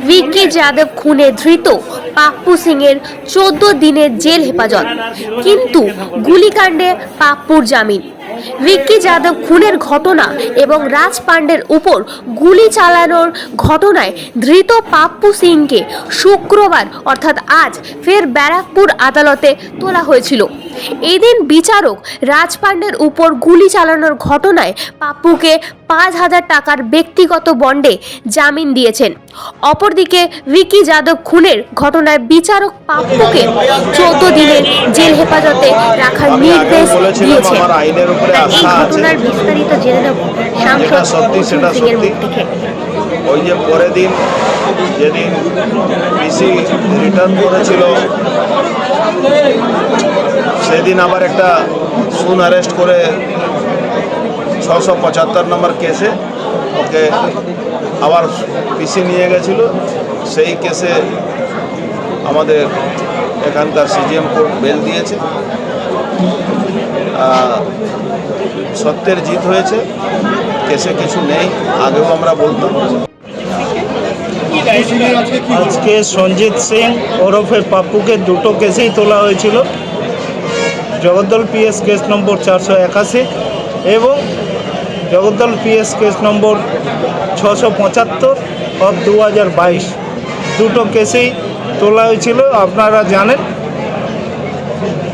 ভিকি যাদব খুনে ধৃত পাপ্পু সিং এর 14 দিনের জেল হেফাজত, কিন্তু গুলিকাণ্ডে পাপ্পুর জামিন। ভিকি যাদব খুনের ঘটনা এবং রাজ পান্ডের উপর গুলি চালানোর ঘটনায় ধৃত পাপ্পু সিংকে শুক্রবার অর্থাৎ আজ ফের ব্যারাকপুর আদালতে তোলা হয়েছিল। এদিন বিচারক রাজ পান্ডের উপর গুলি চালানোর ঘটনায় পাপ্পুকে 5,000 টাকার ব্যক্তিগত বন্ডে জামিন দিয়েছেন। অপরদিকে ভিকি যাদব খুনের ঘটনায় বিচারক পাপ্পুকে 14 দিনের জেল হেফাজতে রাখার নির্দেশ দিয়েছেন। এই ঘটনার বিস্তারিত জেনে নেব সাংসদ সিং এর মুখ থেকে। ওই যে পরের দিন যেদিন পিসি রিটার্ন করেছিল সেদিন আবার একটা সুন অ্যারেস্ট করে 675 নম্বর কেসে ওকে আবার পিসি নিয়ে গেছিল। সেই কেসে আমাদের এখানকার সিজিএম কোর্ট বেল দিয়েছে। সত্যের জিত হয়েছে, কেসে কিছু নেই, আগেও আমরা বলতাম। আজকে সঞ্জিত সিং ওরফে পাপ্পুকে দুটো কেসেই তোলা হয়েছিল, জগদ্দল পিএস কেস নম্বর 481 এবং জগদ্দল পিএস কেস নম্বর 675 অফ 2022। দুটো কেসেই তোলা হয়েছিল। আপনারা জানেন,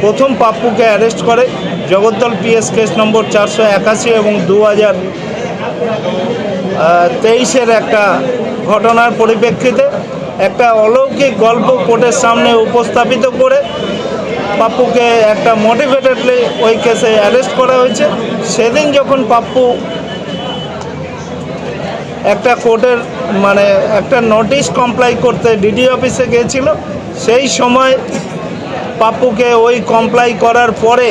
প্রথম পাপ্পুকে অ্যারেস্ট করে জগদ্দল পিএস কেস নম্বর 481 এবং 2023-এর একটা ঘটনার পরিপ্রেক্ষিতে একটা অলৌকিক গল্প কোর্টের সামনে উপস্থাপিত করে পাপ্পুকে একটা মোটিভেটেডলি ওই কেসে অ্যারেস্ট করা হয়েছে। সেদিন যখন পাপ্পু একটা কোর্টের একটা নোটিশ কমপ্লাই করতে ডিডি অফিসে গিয়েছিল, সেই সময় পাপ্পুকে ওই কমপ্লাই করার পরে